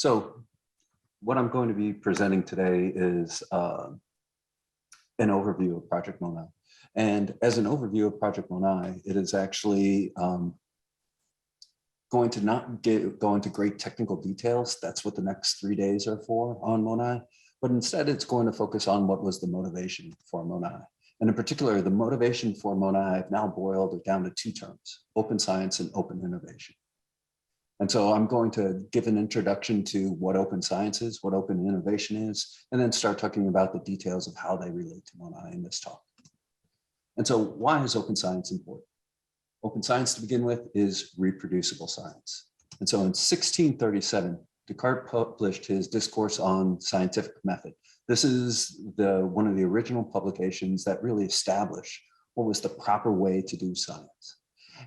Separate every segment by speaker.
Speaker 1: So what I'm going to be presenting today is an overview of Project MONAI. And as an overview of Project MONAI, it is actually going to not go into great technical details. That's what the next 3 days are for on MONAI. But instead, it's going to focus on what was the motivation for MONAI. And in particular, the motivation for MONAI, I've now boiled it down to 2 terms: open science and open innovation. And so I'm going to give an introduction to what open science is, what open innovation is, and then start talking about the details of how they relate to MONAI in this talk. And so why is open science important? Open science, to begin with, is reproducible science. And so in 1637, Descartes published his Discourse on Scientific Method. This is one of the original publications that really established what was the proper way to do science.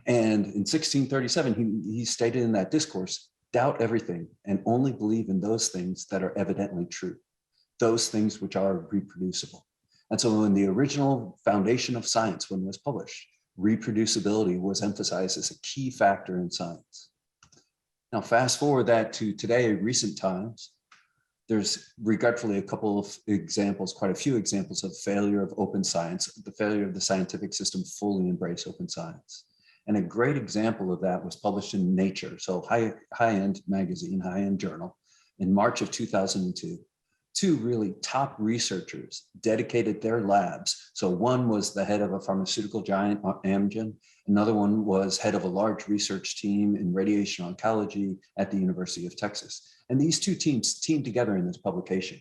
Speaker 1: And in 1637, he stated in that discourse, doubt everything and only believe in those things that are evidently true, those things which are reproducible. And so in the original foundation of science, when it was published, reproducibility was emphasized as a key factor in science. Now, fast forward that to today, recent times, there's regretfully a couple of examples, quite a few examples of failure of open science, the failure of the scientific system fully embrace open science. And a great example of that was published in Nature, so high-end magazine, high-end journal, in March of 2002. 2 really top researchers dedicated their labs. So one was the head of a pharmaceutical giant, Amgen. Another one was head of a large research team in radiation oncology at the University of Texas. And these 2 teams teamed together in this publication.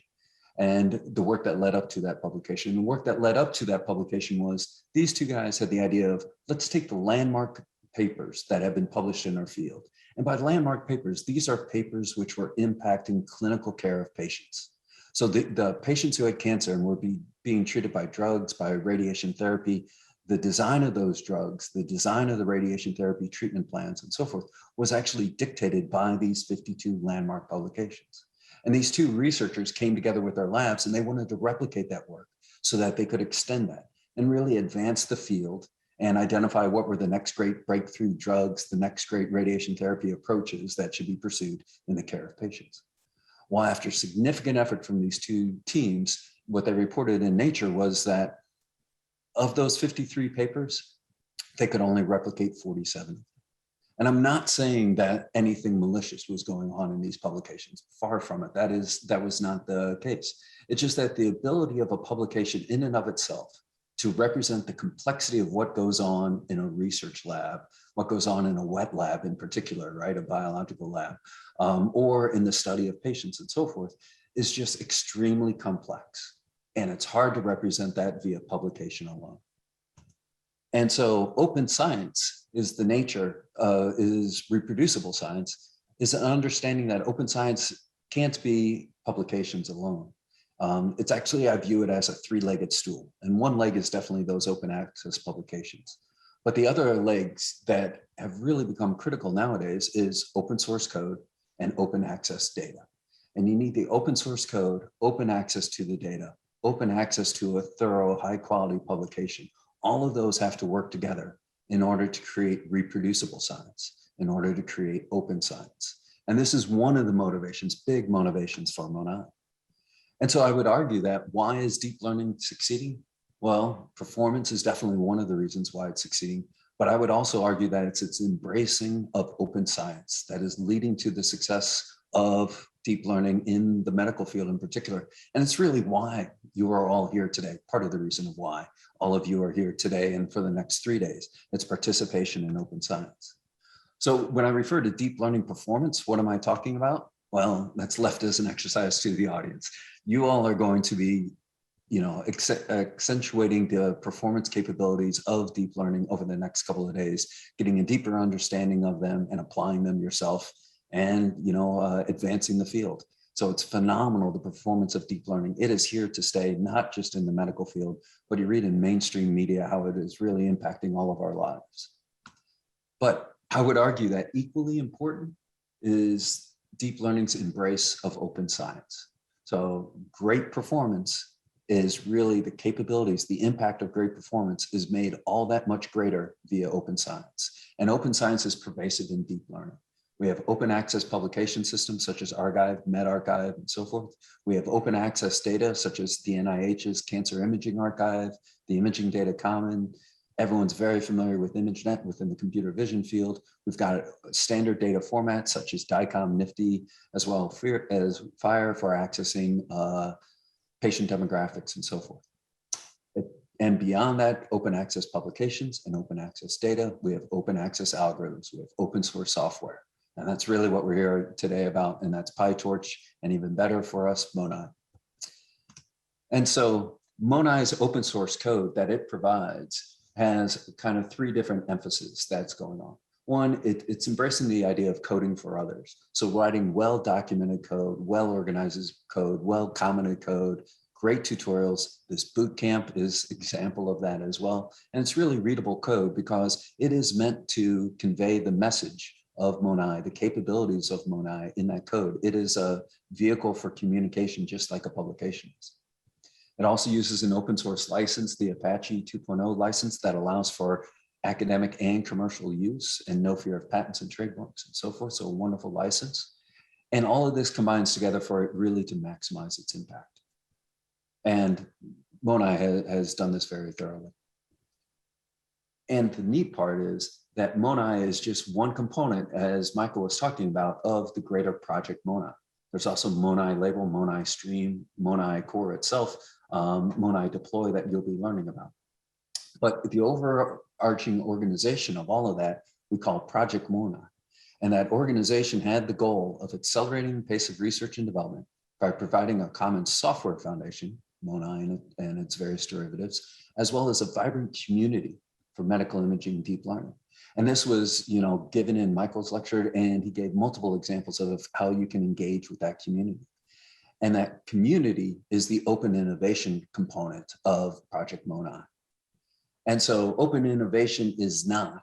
Speaker 1: And the work that led up to that publication. And the work that led up to that publication was these 2 guys had the idea of, let's take the landmark papers that have been published in our field. And by landmark papers, these are papers which were impacting clinical care of patients. So the patients who had cancer and were being treated by drugs, by radiation therapy, the design of those drugs, the design of the radiation therapy treatment plans and so forth was actually dictated by these 52 landmark publications. And these 2 researchers came together with their labs and they wanted to replicate that work so that they could extend that and really advance the field and identify what were the next great breakthrough drugs, the next great radiation therapy approaches that should be pursued in the care of patients. Well, after significant effort from these 2 teams, what they reported in Nature was that of those 53 papers, they could only replicate 47. And I'm not saying that anything malicious was going on in these publications. Far from it. That was not the case. It's just that the ability of a publication in and of itself to represent the complexity of what goes on in a research lab, what goes on in a wet lab in particular, right, a biological lab, or in the study of patients and so forth, is just extremely complex. And it's hard to represent that via publication alone. And so open science is the nature, is reproducible science, is an understanding that open science can't be publications alone. It's actually, I view it as a 3-legged stool. And one leg is definitely those open access publications. But the other legs that have really become critical nowadays is open source code and open access data. And you need the open source code, open access to the data, open access to a thorough, high quality publication. All of those have to work together in order to create reproducible science, in order to create open science. And this is one of the motivations, big motivations for MONAI. And so I would argue that why is deep learning succeeding? Well, performance is definitely one of the reasons why it's succeeding, but I would also argue that it's its embracing of open science that is leading to the success of deep learning in the medical field in particular. And it's really why you are all here today, part of the reason of why all of you are here today and for the next 3 days. It's participation in open science. So when I refer to deep learning performance, what am I talking about? Well, that's left as an exercise to the audience. You all are going to be, accentuating the performance capabilities of deep learning over the next couple of days, getting a deeper understanding of them and applying them yourself and, advancing the field. So it's phenomenal, the performance of deep learning. It is here to stay, not just in the medical field, but you read in mainstream media how it is really impacting all of our lives. But I would argue that equally important is deep learning's embrace of open science. So great performance is really the capabilities, the impact of great performance is made all that much greater via open science. And open science is pervasive in deep learning. We have open access publication systems such as Archive, medRxiv, and so forth. We have open access data such as the NIH's Cancer Imaging Archive, the Imaging Data Common. Everyone's very familiar with ImageNet within the computer vision field. We've got standard data formats such as DICOM, NIFTY, as well as FHIR for accessing patient demographics and so forth. And beyond that, open access publications and open access data, we have open access algorithms, we have open source software. And that's really what we're here today about, and that's PyTorch, and even better for us, MONAI. And so MONAI's open source code that it provides has kind of three different emphases that's going on. One, it's embracing the idea of coding for others. So writing well-documented code, well-organized code, well-commented code, great tutorials. This Bootcamp is an example of that as well. And it's really readable code because it is meant to convey the message of MONAI, the capabilities of MONAI in that code. It is a vehicle for communication, just like a publication is. It also uses an open source license, the Apache 2.0 license, that allows for academic and commercial use and no fear of patents and trademarks and so forth. So a wonderful license. And all of this combines together for it really to maximize its impact. And MONAI has done this very thoroughly. And the neat part is that MONAI is just one component, as Michael was talking about, of the greater Project MONAI. There's also MONAI Label, MONAI Stream, MONAI Core itself, MONAI Deploy that you'll be learning about. But the overarching organization of all of that, we call Project MONAI. And that organization had the goal of accelerating the pace of research and development by providing a common software foundation, MONAI and its various derivatives, as well as a vibrant community for medical imaging deep learning. And this was, given in Michael's lecture, and he gave multiple examples of how you can engage with that community. And that community is the open innovation component of Project MONAI. And so open innovation is not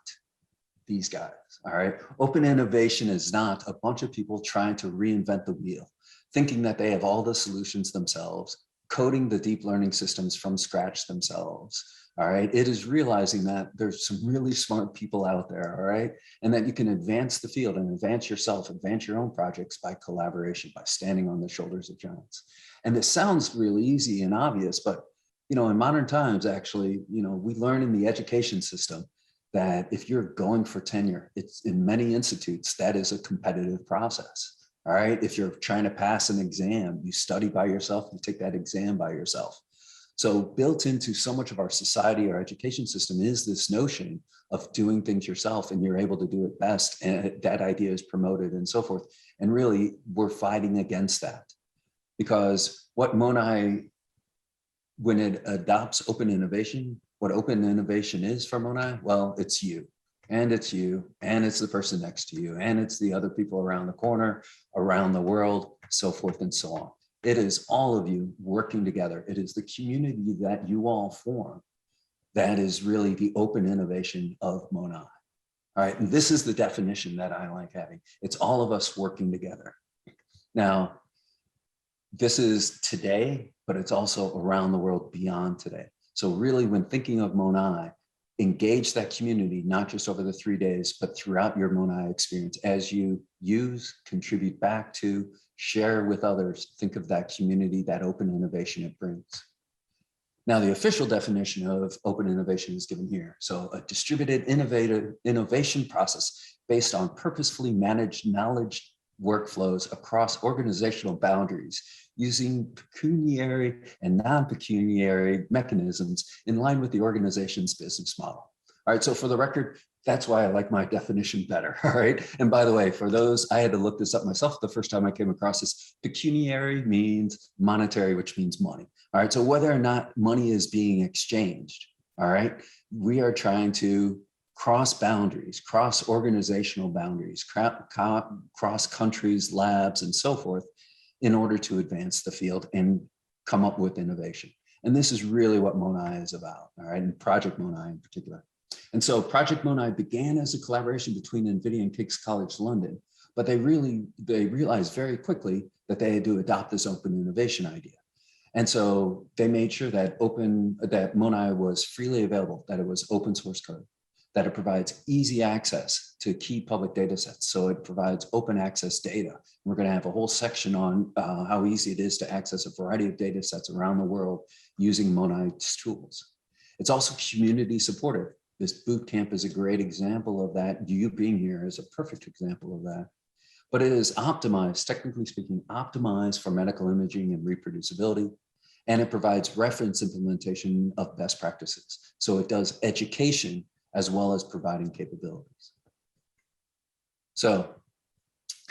Speaker 1: these guys, all right? Open innovation is not a bunch of people trying to reinvent the wheel, thinking that they have all the solutions themselves, coding the deep learning systems from scratch themselves, all right? It is realizing that there's some really smart people out there, all right? And that you can advance the field and advance yourself, advance your own projects by collaboration, by standing on the shoulders of giants. And this sounds really easy and obvious, but in modern times, actually, we learn in the education system that if you're going for tenure, it's in many institutes, that is a competitive process. All right, if you're trying to pass an exam, you study by yourself, you take that exam by yourself. So built into so much of our society, our education system, is this notion of doing things yourself, and you're able to do it best, and that idea is promoted and so forth. And really, we're fighting against that, because what MONAI, when it adopts open innovation, what open innovation is for MONAI, well, it's you. And it's you, and it's the person next to you, and it's the other people around the corner, around the world, so forth and so on. It is all of you working together. It is the community that you all form that is really the open innovation of MONAI. All right, and this is the definition that I like having. It's all of us working together. Now, this is today, but it's also around the world beyond today. So really, when thinking of MONAI, engage that community, not just over the 3 days, but throughout your MONAI experience as you use, contribute back to, share with others. Think of that community, that open innovation it brings. Now, the official definition of open innovation is given here. So a distributed innovation process based on purposefully managed knowledge workflows across organizational boundaries, using pecuniary and non-pecuniary mechanisms in line with the organization's business model. All right, so for the record, that's why I like my definition better, all right? And by the way, for those, I had to look this up myself the first time I came across this. Pecuniary means monetary, which means money. All right, so whether or not money is being exchanged, all right, we are trying to cross boundaries, cross organizational boundaries, cross countries, labs, and so forth, in order to advance the field and come up with innovation. And this is really what MONAI is about, all right, and Project MONAI in particular. And so Project MONAI began as a collaboration between NVIDIA and King's College London, but they realized very quickly that they had to adopt this open innovation idea. And so they made sure that MONAI was freely available, that it was open source code. that it provides easy access to key public data sets. So it provides open access data. We're going to have a whole section on how easy it is to access a variety of data sets around the world using MONAI's tools. It's also community supportive. This bootcamp is a great example of that. You being here is a perfect example of that. But it is optimized, technically speaking, optimized for medical imaging and reproducibility. And it provides reference implementation of best practices. So it does education as well as providing capabilities. So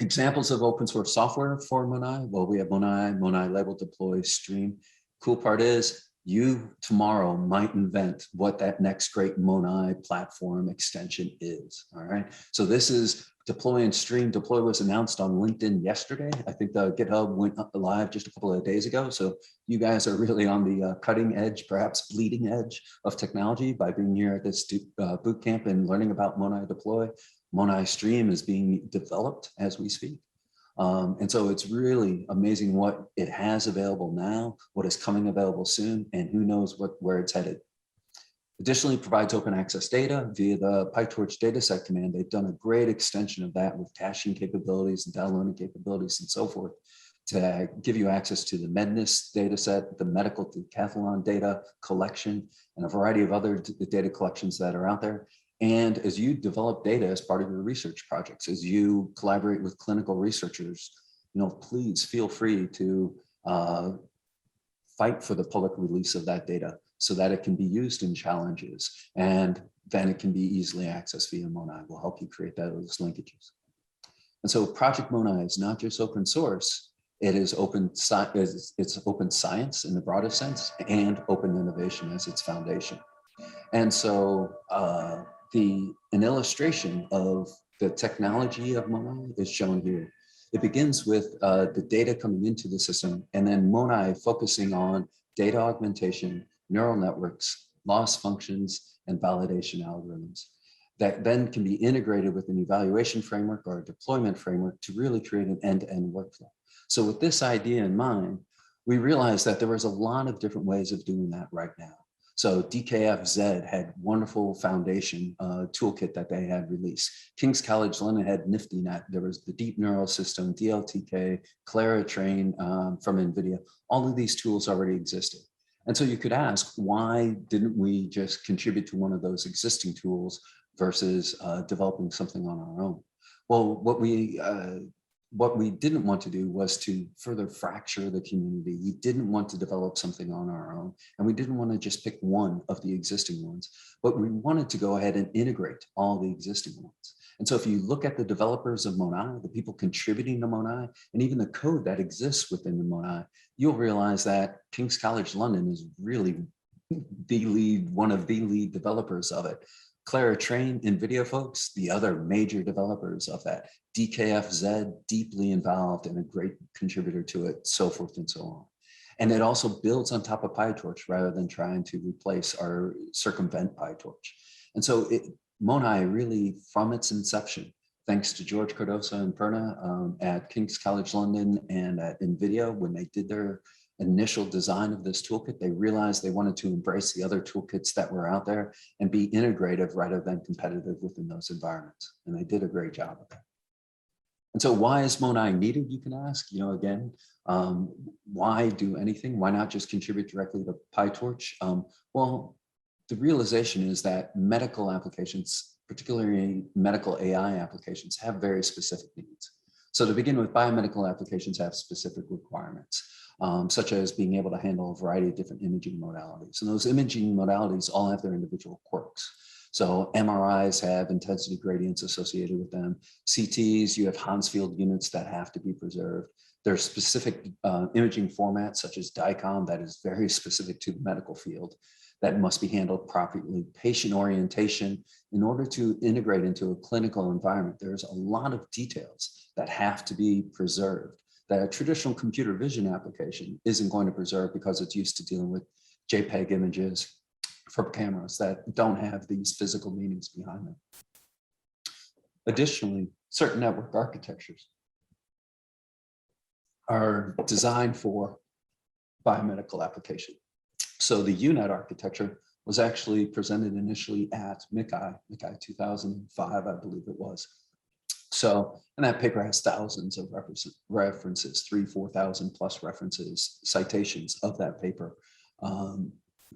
Speaker 1: examples of open source software for MONAI. Well, we have MONAI, MONAI Label, Deploy, Stream. Cool part is you tomorrow might invent what that next great MONAI platform extension is, all right? So this is Deploy and Stream. Deploy was announced on LinkedIn yesterday. I think the GitHub went live just a couple of days ago. So you guys are really on the cutting edge, perhaps bleeding edge of technology by being here at this bootcamp and learning about MONAI Deploy. MONAI Stream is being developed as we speak. And so it's really amazing what it has available now, what is coming available soon, and who knows where it's headed. Additionally, it provides open access data via the PyTorch dataset command. They've done a great extension of that with caching capabilities and downloading capabilities and so forth to give you access to the Medness dataset, the medical decathlon data collection, and a variety of other data collections that are out there. And as you develop data as part of your research projects, as you collaborate with clinical researchers, please feel free to fight for the public release of that data so that it can be used in challenges, and then it can be easily accessed via MONAI. We'll help you create those linkages. And so Project MONAI is not just open source, it is it's open science in the broadest sense, and open innovation as its foundation. And so an illustration of the technology of MONAI is shown here. It begins with the data coming into the system, and then MONAI focusing on data augmentation, neural networks, loss functions, and validation algorithms that then can be integrated with an evaluation framework or a deployment framework to really create an end-to-end workflow. So with this idea in mind, we realized that there was a lot of different ways of doing that right now. So DKFZ had wonderful foundation toolkit that they had released. King's College London had NiftyNet. There was the Deep Neural System, DLTK, Clara Train from NVIDIA. All of these tools already existed. And so you could ask, why didn't we just contribute to one of those existing tools versus developing something on our own? Well, what we didn't want to do was to further fracture the community. We didn't want to develop something on our own, and we didn't want to just pick one of the existing ones, but we wanted to go ahead and integrate all the existing ones. And so if you look at the developers of MONAI, the people contributing to MONAI, and even the code that exists within the MONAI, you'll realize that King's College London is really one of the lead developers of it. Clara Train, NVIDIA folks, the other major developers of that. DKFZ, deeply involved and a great contributor to it, so forth and so on. And it also builds on top of PyTorch rather than trying to replace or circumvent PyTorch. And so MONAI really, from its inception, thanks to George Cardoso and Perna at King's College London and at NVIDIA, when they did their initial design of this toolkit, they realized they wanted to embrace the other toolkits that were out there and be integrative rather than competitive within those environments. And they did a great job of that. And so why is MONAI needed, you can ask, again, why do anything? Why not just contribute directly to PyTorch? Well, the realization is that medical applications, particularly medical AI applications, have very specific needs. So to begin with, biomedical applications have specific requirements, such as being able to handle a variety of different imaging modalities. And those imaging modalities all have their individual quirks. So MRIs have intensity gradients associated with them. CTs, you have Hounsfield units that have to be preserved. There's specific imaging formats such as DICOM that is very specific to the medical field that must be handled properly. Patient orientation, in order to integrate into a clinical environment, there's a lot of details that have to be preserved that a traditional computer vision application isn't going to preserve because it's used to dealing with JPEG images from cameras that don't have these physical meanings behind them. Additionally, certain network architectures are designed for biomedical application. So the UNet architecture was actually presented initially at MONAI 2005, I believe it was. So, and that paper has thousands of references, 4,000 plus references, citations of that paper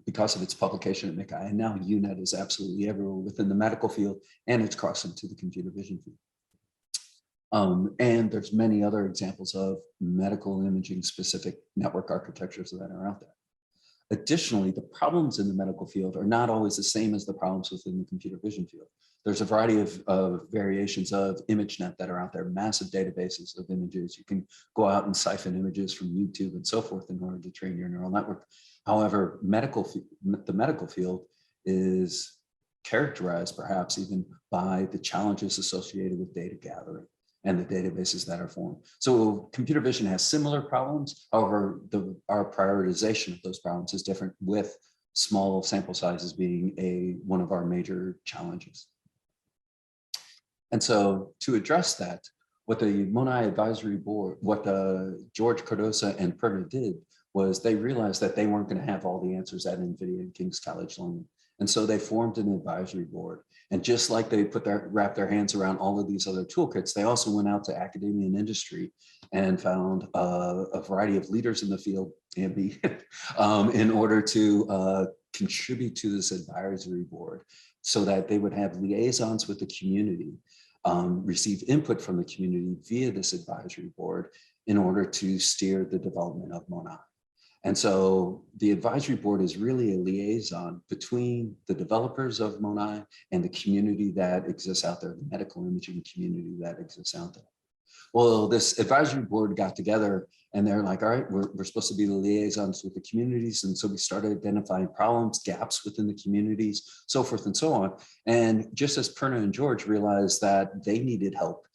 Speaker 1: because of its publication at MONAI. And now UNET is absolutely everywhere within the medical field, and it's crossed into the computer vision field. And there's many other examples of medical imaging specific network architectures that are out there. Additionally, the problems in the medical field are not always the same as the problems within the computer vision field. There's a variety of variations of ImageNet that are out there, massive databases of images. You can go out and siphon images from YouTube and so forth in order to train your neural network. However, the medical field is characterized perhaps even by the challenges associated with data gathering and the databases that are formed. So computer vision has similar problems. However, our prioritization of those problems is different, with small sample sizes being one of our major challenges. And so to address that, what the MONAI advisory board, what George Cardosa and Perna did was they realized that they weren't going to have all the answers at NVIDIA and King's College London. And so they formed an advisory board. And just like they wrapped their hands around all of these other toolkits, they also went out to academia and industry and found a variety of leaders in the field, in order to contribute to this advisory board so that they would have liaisons with the community, receive input from the community via this advisory board in order to steer the development of MONAI. And so the advisory board is really a liaison between the developers of MONAI and the community that exists out there, the medical imaging community that exists out there. Well, this advisory board got together and they're like, all right, we're supposed to be the liaisons with the communities. And so we started identifying problems, gaps within the communities, so forth and so on. And just as Perna and George realized that they needed help,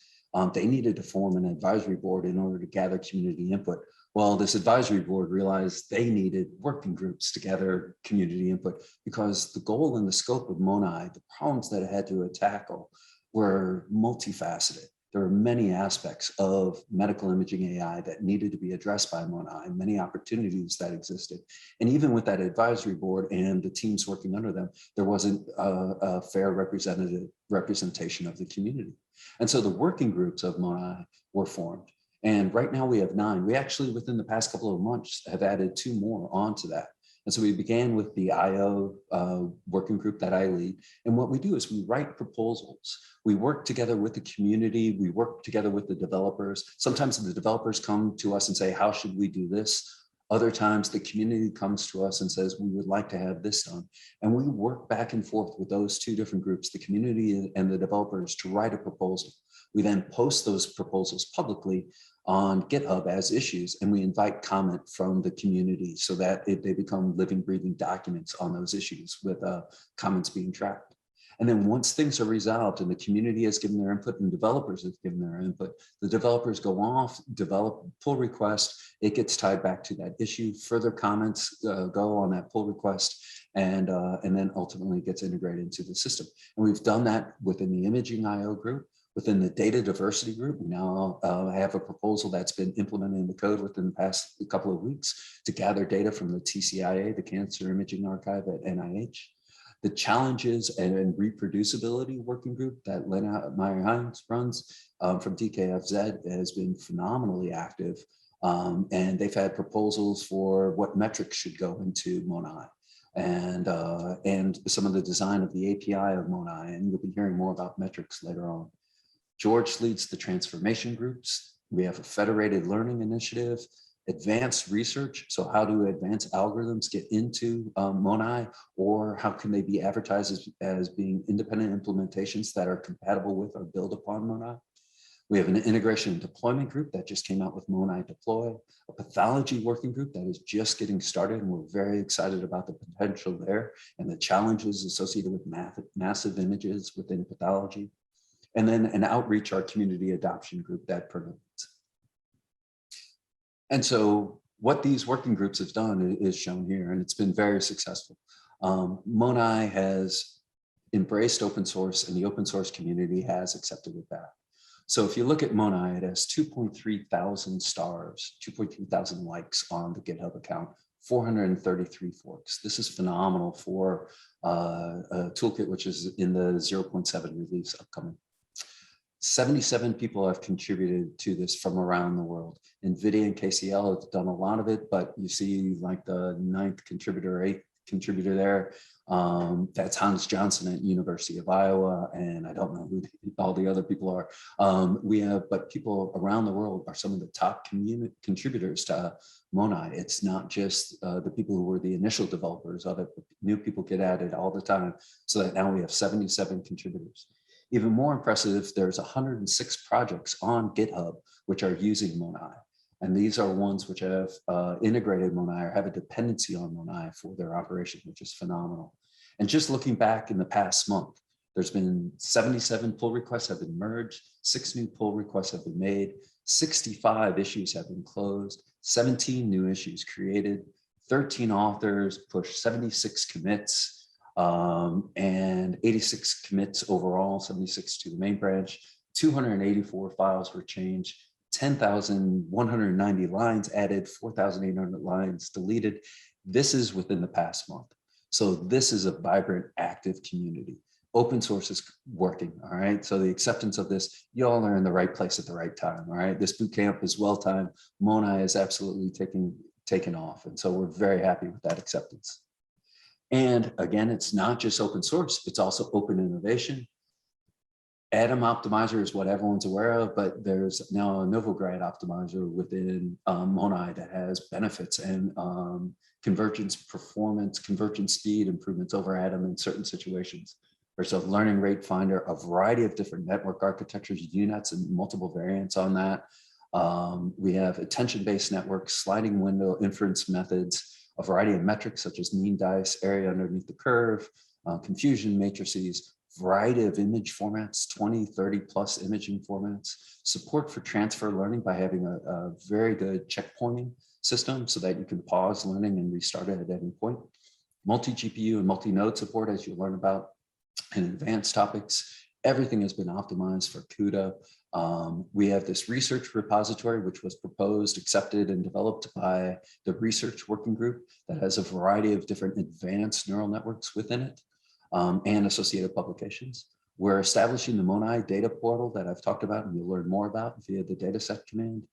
Speaker 1: they needed to form an advisory board in order to gather community input. Well, this advisory board realized they needed working groups to gather community input, because the goal and the scope of MONAI, the problems that it had to tackle, were multifaceted. There were many aspects of medical imaging AI that needed to be addressed by MONAI, many opportunities that existed. And even with that advisory board and the teams working under them, there wasn't a fair representation of the community. And so the working groups of MONAI were formed. And right now we have 9. We actually, within the past couple of months, have added 2 more onto that. And so we began with the IO working group that I lead. And what we do is we write proposals. We work together with the community. We work together with the developers. Sometimes the developers come to us and say, how should we do this? Other times the community comes to us and says, we would like to have this done. And we work back and forth with those 2 different groups, the community and the developers, to write a proposal. We then post those proposals publicly on GitHub as issues, and we invite comment from the community so that they become living, breathing documents on those issues with comments being tracked. And then once things are resolved and the community has given their input and developers have given their input, the developers go off, develop pull request, it gets tied back to that issue, further comments go on that pull request, and then ultimately gets integrated into the system. And we've done that within the Imaging IO group. Within the data diversity group, we now have a proposal that's been implemented in the code within the past couple of weeks to gather data from the TCIA, the Cancer Imaging Archive at NIH. The challenges and reproducibility working group that Lena Meyer-Hines runs from DKFZ has been phenomenally active. And they've had proposals for what metrics should go into MONAI, and some of the design of the API of MONAI. And you'll be hearing more about metrics later on. George leads the transformation groups. We have a federated learning initiative, advanced research. So how do advanced algorithms get into MONAI, or how can they be advertised as being independent implementations that are compatible with or build upon MONAI? We have an integration and deployment group that just came out with MONAI Deploy, a pathology working group that is just getting started, and we're very excited about the potential there and the challenges associated with massive images within pathology. And then an outreach, our community adoption group that promotes. And so what these working groups have done is shown here, and it's been very successful. MONAI has embraced open source, and the open source community has accepted it back. So if you look at MONAI, it has 2.3 thousand stars, 2.3 thousand likes on the GitHub account 433 forks. This is phenomenal for a toolkit which is in the 0.7 release upcoming. 77 people have contributed to this from around the world. NVIDIA and KCL have done a lot of it, but you see like the 9th contributor, 8th contributor there. That's Hans Johnson at University of Iowa, and I don't know who all the other people are. But people around the world are some of the top contributors to MONAI. It's not just the people who were the initial developers of it, but new people get added all the time, so that now we have 77 contributors. Even more impressive, there's 106 projects on GitHub which are using MONAI. And these are ones which have integrated MONAI or have a dependency on MONAI for their operation, which is phenomenal. And just looking back in the past month, there's been 77 pull requests have been merged, 6 new pull requests have been made, 65 issues have been closed, 17 new issues created, 13 authors pushed 76 commits, and 86 commits overall, 76 to the main branch, 284 files were changed, 10,190 lines added, 4,800 lines deleted. This is within the past month. So this is a vibrant, active community. Open source is working, all right? So the acceptance of this, you all are in the right place at the right time, all right? This bootcamp is well-timed. MONAI is absolutely taken off. And so we're very happy with that acceptance. And again, it's not just open source, it's also open innovation. Atom Optimizer is what everyone's aware of, but there's now a Novograd optimizer within MONAI that has benefits and convergence performance, convergence speed improvements over Atom in certain situations. There's a learning rate finder, a variety of different network architectures, UNets, and multiple variants on that. We have attention-based networks, sliding window inference methods, a variety of metrics such as mean dice, area underneath the curve, confusion matrices, variety of image formats, 20, 30 plus imaging formats, support for transfer learning by having a very good checkpointing system so that you can pause learning and restart it at any point. Multi-GPU and multi-node support, as you learn about in advanced topics. Everything has been optimized for CUDA. We have this research repository, which was proposed, accepted, and developed by the research working group that has a variety of different advanced neural networks within it and associated publications. We're establishing the MONAI data portal that I've talked about and you'll learn more about via the dataset command.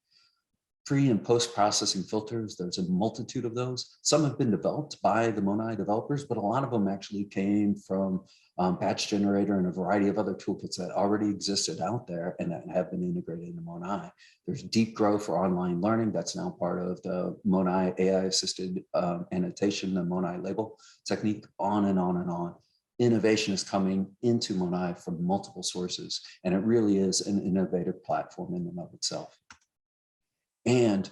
Speaker 1: Pre and post-processing filters, there's a multitude of those. Some have been developed by the MONAI developers, but a lot of them actually came from Batch Generator and a variety of other toolkits that already existed out there and that have been integrated into MONAI. There's Deep Grow for online learning. That's now part of the MONAI AI-assisted annotation, the MONAI label technique, on and on and on. Innovation is coming into MONAI from multiple sources, and it really is an innovative platform in and of itself. And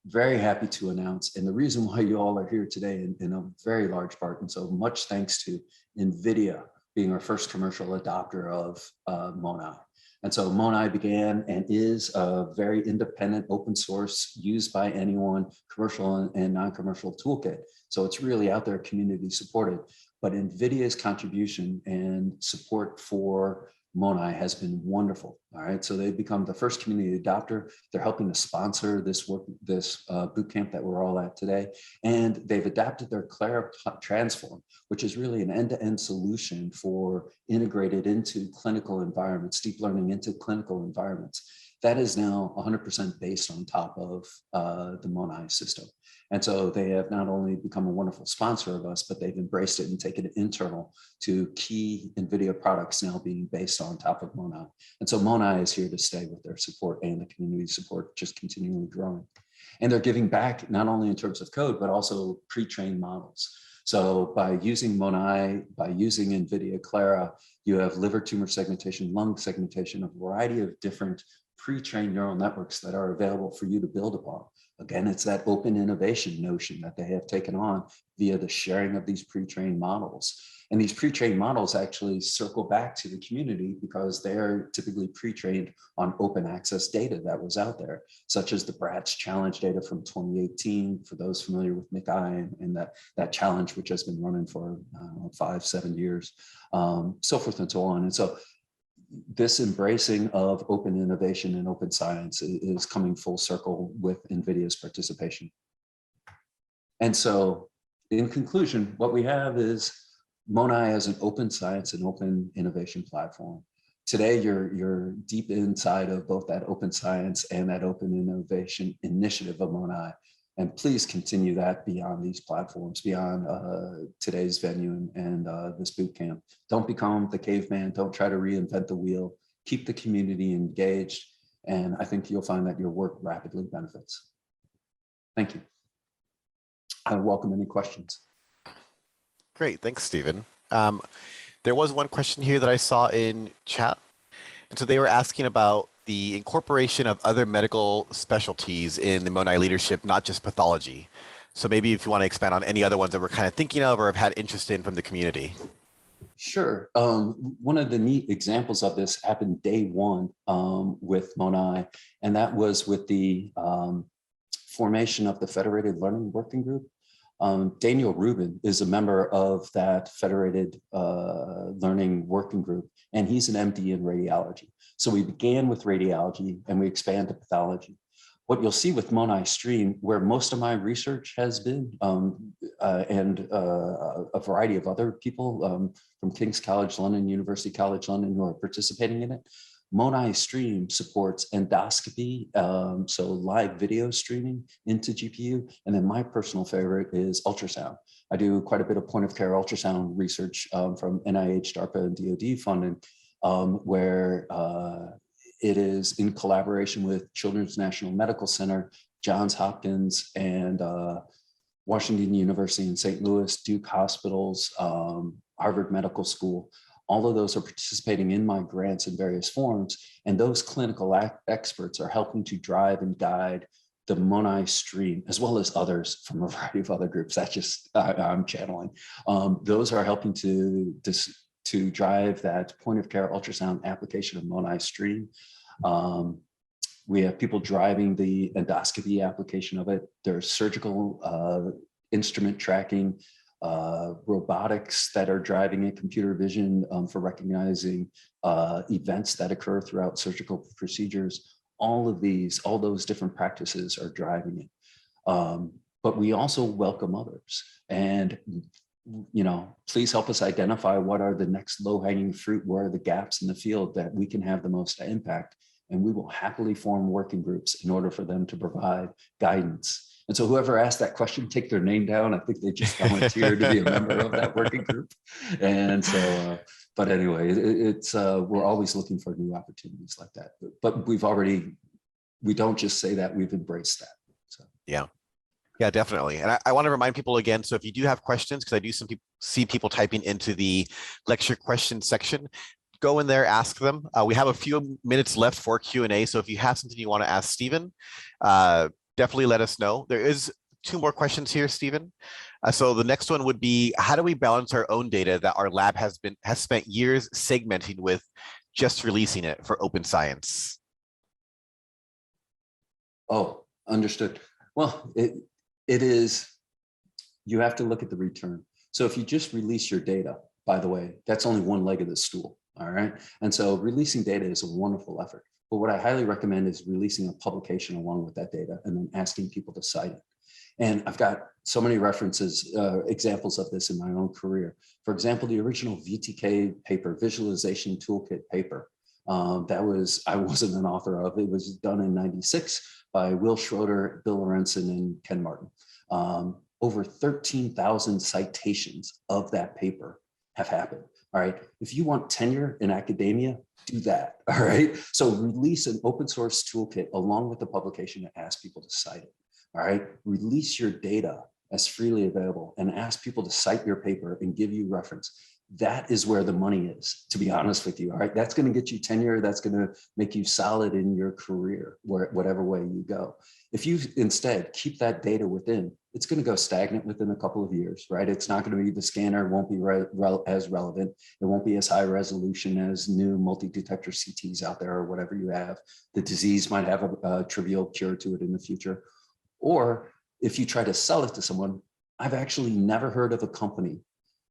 Speaker 1: very happy to announce, and the reason why you all are here today in a very large part, and so much thanks to NVIDIA being our first commercial adopter of MONAI. And so MONAI began and is a very independent open source used by anyone, commercial and non-commercial toolkit. So it's really out there, community supported. But NVIDIA's contribution and support for MONAI has been wonderful. All right, so they've become the first community adopter. They're helping to sponsor this bootcamp that we're all at today, and they've adapted their Clara transform, which is really an end-to-end solution for integrated into clinical environments, deep learning into clinical environments. That is now 100% based on top of the MONAI system. And so they have not only become a wonderful sponsor of us, but they've embraced it and taken it internal to key NVIDIA products now being based on top of MONAI. And so MONAI is here to stay with their support, and the community support just continually growing. And they're giving back not only in terms of code, but also pre-trained models. So by using MONAI, by using NVIDIA Clara, you have liver tumor segmentation, lung segmentation, a variety of different pre-trained neural networks that are available for you to build upon. Again, it's that open innovation notion that they have taken on via the sharing of these pre-trained models. And these pre-trained models actually circle back to the community because they're typically pre-trained on open access data that was out there, such as the BRATS challenge data from 2018, for those familiar with MICI and that challenge, which has been running for 5-7 years, so forth and so on. And so this embracing of open innovation and open science is coming full circle with NVIDIA's participation. And so in conclusion, what we have is MONAI as an open science and open innovation platform. Today, you're deep inside of both that open science and that open innovation initiative of MONAI. And please continue that beyond these platforms, beyond today's venue and this boot camp. Don't become the caveman. Don't try to reinvent the wheel. Keep the community engaged. And I think you'll find that your work rapidly benefits. Thank you. I welcome any questions.
Speaker 2: Great, thanks, Stephen. There was one question here that I saw in chat. And so they were asking about the incorporation of other medical specialties in the MONAI leadership, not just pathology. So maybe if you want to expand on any other ones that we're kind of thinking of or have had interest in from the community.
Speaker 1: Sure. One of the neat examples of this happened day one with MONAI, and that was with the formation of the Federated Learning Working Group. Daniel Rubin is a member of that Federated Learning Working Group, and he's an MD in radiology. So we began with radiology and we expand to pathology. What you'll see with MONAI Stream, where most of my research has been, and a variety of other people from King's College London, University College London, who are participating in it, MONAI Stream supports endoscopy, so live video streaming into GPU. And then my personal favorite is ultrasound. I do quite a bit of point of care ultrasound research from NIH, DARPA, and DoD funding, where it is in collaboration with Children's National Medical Center, Johns Hopkins, and Washington University in St. Louis, Duke Hospitals, Harvard Medical School. All of those are participating in my grants in various forms, and those clinical experts are helping to drive and guide the MONAI Stream, as well as others from a variety of other groups. That's just, I'm channeling. Those are helping to drive that point of care ultrasound application of MONAI Stream. We have people driving the endoscopy application of it. There's surgical instrument tracking, robotics that are driving it, computer vision for recognizing events that occur throughout surgical procedures. All those different practices are driving it. But we also welcome others. And, you know, please help us identify what are the next low-hanging fruit, where are the gaps in the field that we can have the most impact. And we will happily form working groups in order for them to provide guidance. And so whoever asked that question, take their name down. I think they just volunteered to be a member of that working group. And so, but anyway, it's we're always looking for new opportunities like that. But we don't just say that, we've embraced that. So
Speaker 2: yeah, definitely. And I want to remind people again, so if you do have questions, because I do see people typing into the lecture question section, go in there, ask them. We have a few minutes left for Q&A. So if you have something you want to ask Stephen, definitely let us know. There is 2 more questions here, Stephen. So the next one would be, how do we balance our own data that our lab has spent years segmenting with just releasing it for open science?
Speaker 1: Oh, understood. Well, it is, you have to look at the return. So if you just release your data, by the way, that's only one leg of the stool. All right. And so releasing data is a wonderful effort. But what I highly recommend is releasing a publication along with that data and then asking people to cite it. And I've got so many references, examples of this in my own career. For example, the original VTK paper, Visualization Toolkit paper, I wasn't an author of. It was done in '96 by Will Schroeder, Bill Lorenzen, and Ken Martin. Over 13,000 citations of that paper have happened. All right. If you want tenure in academia, do that. All right. So release an open source toolkit along with the publication and ask people to cite it. All right. Release your data as freely available and ask people to cite your paper and give you reference. That is where the money is, to be honest with you. All right. That's going to get you tenure. That's going to make you solid in your career, whatever way you go. If you instead keep that data within, it's going to go stagnant within a couple of years, right? It's not going to be, the scanner won't be as relevant. It won't be as high resolution as new multi-detector CTs out there or whatever you have. The disease might have a trivial cure to it in the future. Or if you try to sell it to someone, I've actually never heard of a company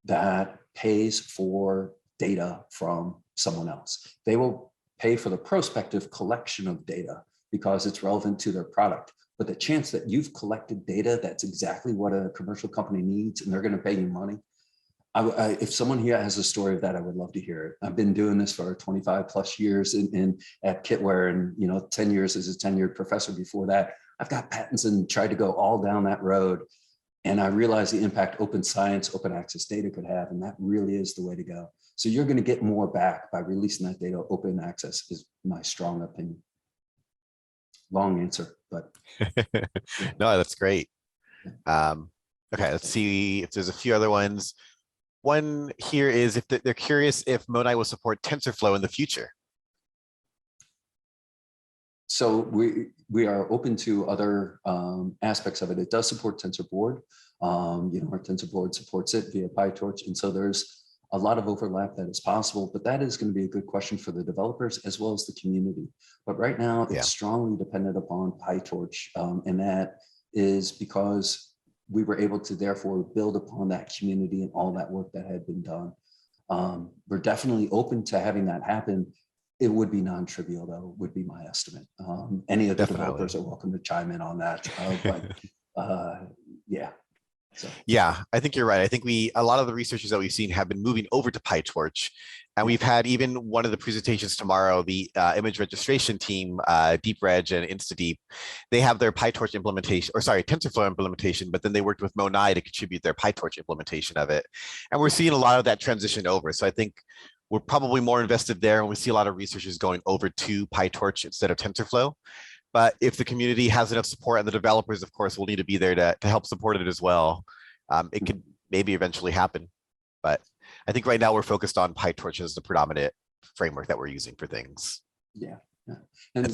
Speaker 1: that pays for data from someone else. They will pay for the prospective collection of data because it's relevant to their product, but the chance that you've collected data that's exactly what a commercial company needs and they're going to pay you money. If someone here has a story of that, I would love to hear it. I've been doing this for 25 plus years at Kitware, and 10 years as a tenured professor before that. I've got patents and tried to go all down that road. And I realized the impact open science, open access data could have, and that really is the way to go. So you're going to get more back by releasing that data. Open access is my strong opinion. Long answer, but.
Speaker 2: No, that's great. Okay, let's see if there's a few other ones. One here is if they're curious if MONAI will support TensorFlow in the future.
Speaker 1: So we are open to other aspects of it. It does support TensorBoard. Our TensorBoard supports it via PyTorch, and so there's a lot of overlap that is possible. But that is going to be a good question for the developers as well as the community. But right now, it's strongly dependent upon PyTorch, and that is because we were able to therefore build upon that community and all that work that had been done. We're definitely open to having that happen. It would be non-trivial, though, would be my estimate. Any of the developers are welcome to chime in on that. Yeah. So.
Speaker 2: Yeah, I think you're right. I think a lot of the researchers that we've seen have been moving over to PyTorch. And we've had even one of the presentations tomorrow, the image registration team, DeepReg and InstaDeep, they have their PyTorch implementation, or sorry, TensorFlow implementation, but then they worked with MONAI to contribute their PyTorch implementation of it. And we're seeing a lot of that transition over. So I think we're probably more invested there, and we see a lot of researchers going over to PyTorch instead of TensorFlow. But if the community has enough support, and the developers, of course, will need to be there to help support it as well, it could maybe eventually happen. But I think right now we're focused on PyTorch as the predominant framework that we're using for things.
Speaker 1: Yeah. And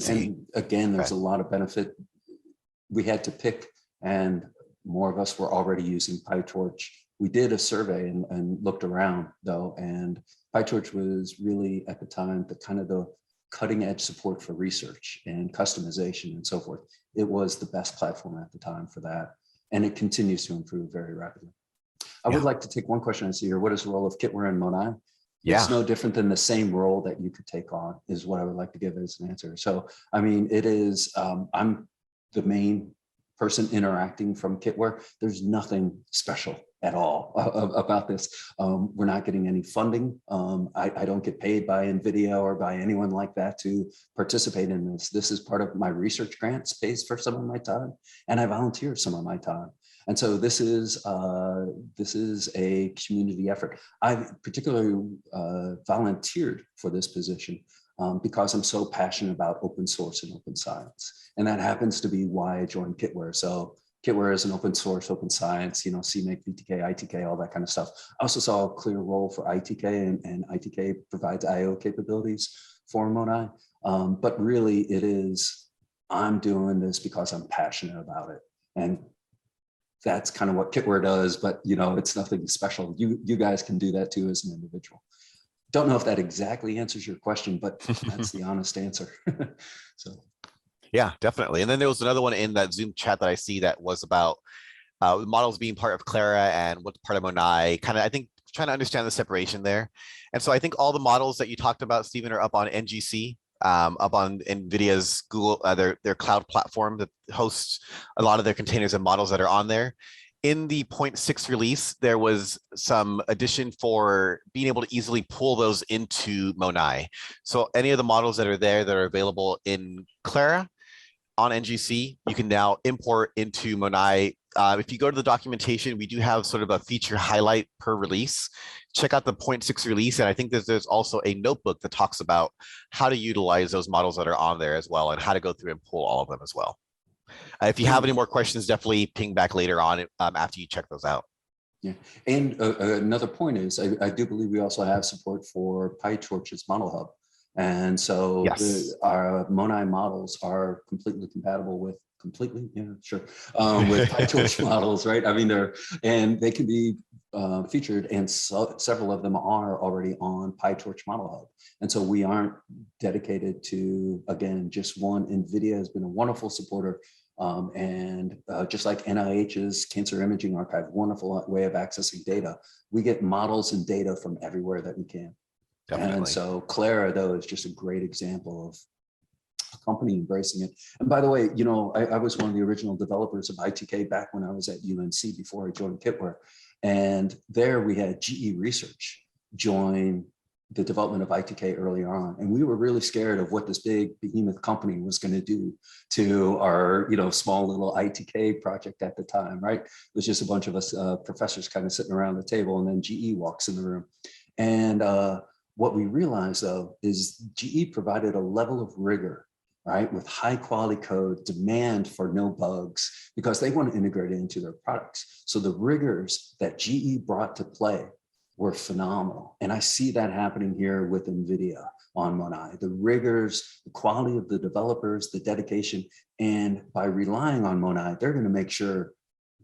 Speaker 1: again, there's a lot of benefit. We had to pick, and more of us were already using PyTorch. We did a survey and looked around, though, and PyTorch was really at the time the cutting edge support for research and customization and so forth. It was the best platform at the time for that. And it continues to improve very rapidly. I would like to take one question I see here. What is the role of Kitware and MONAI? It's no different than the same role that you could take on, is what I would like to give as an answer. So, I mean, it is, I'm the main person interacting from Kitware. There's nothing special at all about this. We're not getting any funding. I don't get paid by NVIDIA or by anyone like that to participate in this. This is part of my research grants, pays for some of my time, and I volunteer some of my time. And so this is a community effort. I particularly volunteered for this position because I'm so passionate about open source and open science. And that happens to be why I joined Kitware. So Kitware is an open source, open science, CMake, VTK, ITK, all that kind of stuff. I also saw a clear role for ITK, and ITK provides IO capabilities for MONAI. But really it is, I'm doing this because I'm passionate about it. And that's kind of what Kitware does, but it's nothing special. You guys can do that too as an individual. Don't know if that exactly answers your question, but that's the honest answer. So.
Speaker 2: Yeah, definitely. And then there was another one in that Zoom chat that I see that was about models being part of Clara and what's part of MONAI, kind of, I think, trying to understand the separation there. And so I think all the models that you talked about, Stephen, are up on NGC, up on NVIDIA's Google, their cloud platform that hosts a lot of their containers and models that are on there. In the 0.6 release, there was some addition for being able to easily pull those into MONAI. So any of the models that are there that are available in Clara on NGC, you can now import into MONAI. If you go to the documentation, we do have sort of a feature highlight per release. Check out the 0.6 release. And I think there's also a notebook that talks about how to utilize those models that are on there as well, and how to go through and pull all of them as well. If you have any more questions, definitely ping back later on after you check those out.
Speaker 1: Yeah, and another point is I do believe we also have support for PyTorch's Model Hub. And so our MONAI models are completely compatible with with PyTorch models, right? I mean, they can be featured, and several of them are already on PyTorch Model Hub. And so we aren't dedicated to, again, just one. NVIDIA has been a wonderful supporter. And just like NIH's Cancer Imaging Archive, wonderful way of accessing data. We get models and data from everywhere that we can. Definitely. And so Clara, though, is just a great example company embracing it. And by the way, you know, I was one of the original developers of ITK back when I was at UNC before I joined Kitware. And there we had GE Research join the development of ITK early on. And we were really scared of what this big behemoth company was going to do to our, you know, small little ITK project at the time, right? It was just a bunch of us professors kind of sitting around the table, and then GE walks in the room. And what we realized though is GE provided a level of rigor, right, with high quality code, demand for no bugs, because they want to integrate it into their products. So the rigors that GE brought to play were phenomenal. And I see that happening here with NVIDIA on MONAI. The rigors, the quality of the developers, the dedication, and by relying on MONAI, they're going to make sure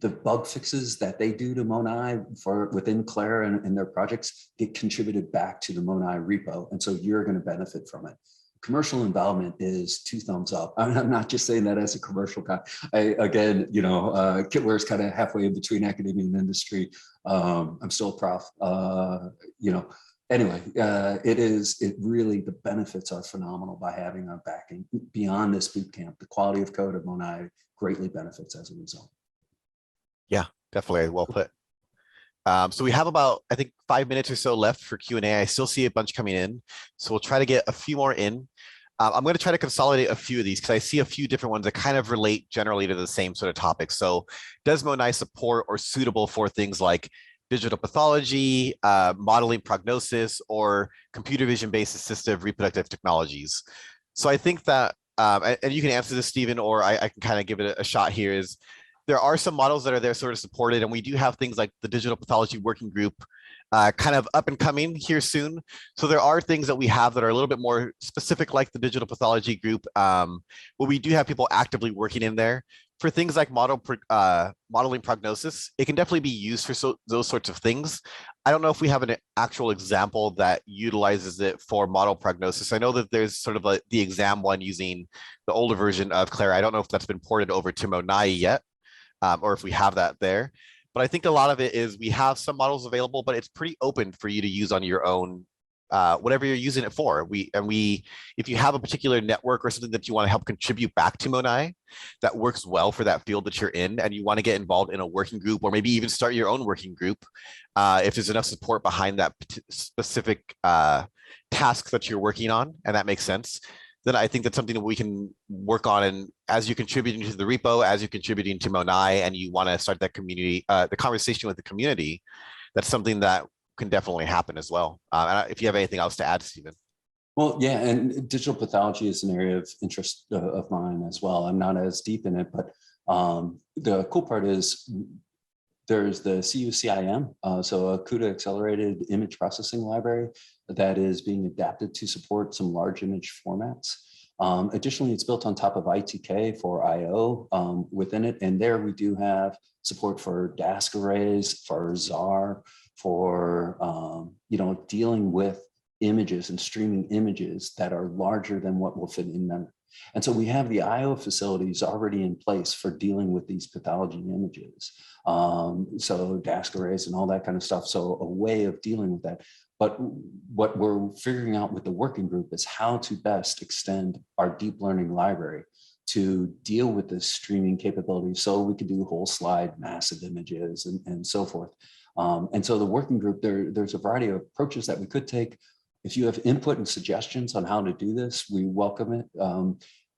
Speaker 1: the bug fixes that they do to MONAI for within Clara and their projects get contributed back to the MONAI repo. And so you're going to benefit from it. Commercial involvement is 2 thumbs up. I'm not just saying that as a commercial guy. Again, you know, Kitware is kind of halfway in between academia and industry. I'm still a prof, you know. Anyway, it really, the benefits are phenomenal by having our backing. Beyond this bootcamp, the quality of code of MONAI greatly benefits as a result.
Speaker 2: Yeah, definitely well put. So we have about, I think, 5 minutes or so left for Q&A. I still see a bunch coming in, so we'll try to get a few more in. I'm going to try to consolidate a few of these because I see a few different ones that kind of relate generally to the same sort of topic. So does MONAI support or suitable for things like digital pathology, modeling prognosis, or computer vision-based assistive reproductive technologies? So I think that, and you can answer this, Stephen, or I can kind of give it a shot here, is there are some models that are there sort of supported, and we do have things like the Digital Pathology Working Group kind of up and coming here soon. So there are things that we have that are a little bit more specific, like the Digital Pathology Group, where we do have people actively working in there. For things like modeling prognosis, it can definitely be used for those sorts of things. I don't know if we have an actual example that utilizes it for model prognosis. I know that there's sort of the exam one using the older version of Clara. I don't know if that's been ported over to MONAI yet. Or if we have that there. But I think a lot of it is we have some models available, but it's pretty open for you to use on your own, whatever you're using it for. If you have a particular network or something that you want to help contribute back to MONAI that works well for that field that you're in, and you want to get involved in a working group, or maybe even start your own working group, if there's enough support behind that specific task that you're working on, and that makes sense, then I think that's something that we can work on. And as you're contributing to the repo, as you're contributing to MONAI, and you want to start that community, the conversation with the community, that's something that can definitely happen as well. And if you have anything else to add, Stephen.
Speaker 1: Well, yeah, and digital pathology is an area of interest of mine as well. I'm not as deep in it, but the cool part is there's the CUCIM, so a CUDA accelerated image processing library that is being adapted to support some large image formats. Additionally, it's built on top of ITK for IO within it. And there we do have support for DASC arrays, for ZAR, for you know, dealing with images and streaming images that are larger than what will fit in memory. And so we have the IO facilities already in place for dealing with these pathology images. So DASC arrays and all that kind of stuff. So a way of dealing with that. But what we're figuring out with the working group is how to best extend our deep learning library to deal with this streaming capability, so we could do whole slide massive images and so forth. And so the working group, there's a variety of approaches that we could take. If you have input and suggestions on how to do this, we welcome it.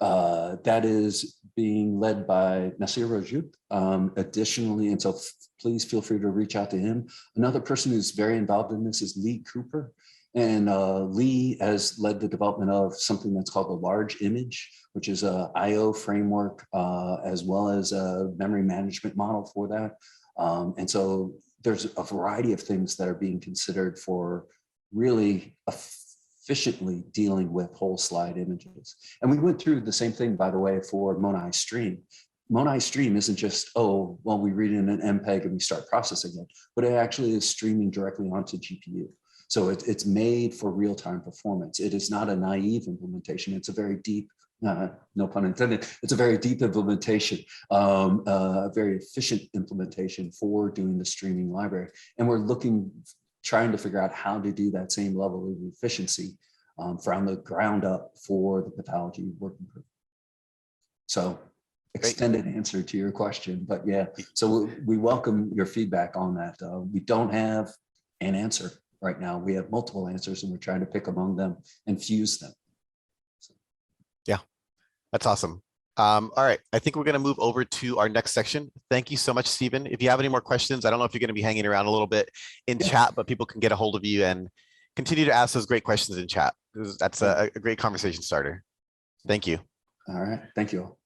Speaker 1: That is being led by Nasir Rajout. Additionally, and so please feel free to reach out to him. Another person who's very involved in this is Lee Cooper. And Lee has led the development of something that's called the large image, which is a IO framework, as well as a memory management model for that. And so there's a variety of things that are being considered for really efficiently dealing with whole slide images. And we went through the same thing, by the way, for MONAI Stream. MONAI Stream isn't just, oh, well, we read in an MPEG and we start processing it, but it actually is streaming directly onto GPU. So it's made for real-time performance. It is not a naive implementation. It's a very deep, no pun intended, it's a very deep implementation, a very efficient implementation for doing the streaming library. And we're trying to figure out how to do that same level of efficiency from the ground up for the pathology working group. So extended answer to your question, but yeah, so we welcome your feedback on that. We don't have an answer right now. We have multiple answers and we're trying to pick among them and fuse them.
Speaker 2: Yeah, that's awesome. All right, I think we're going to move over to our next section. Thank you so much, Stephen. If you have any more questions, I don't know if you're going to be hanging around a little bit in chat, but people can get a hold of you and continue to ask those great questions in chat. That's a great conversation starter. Thank you.
Speaker 1: All right, thank you all.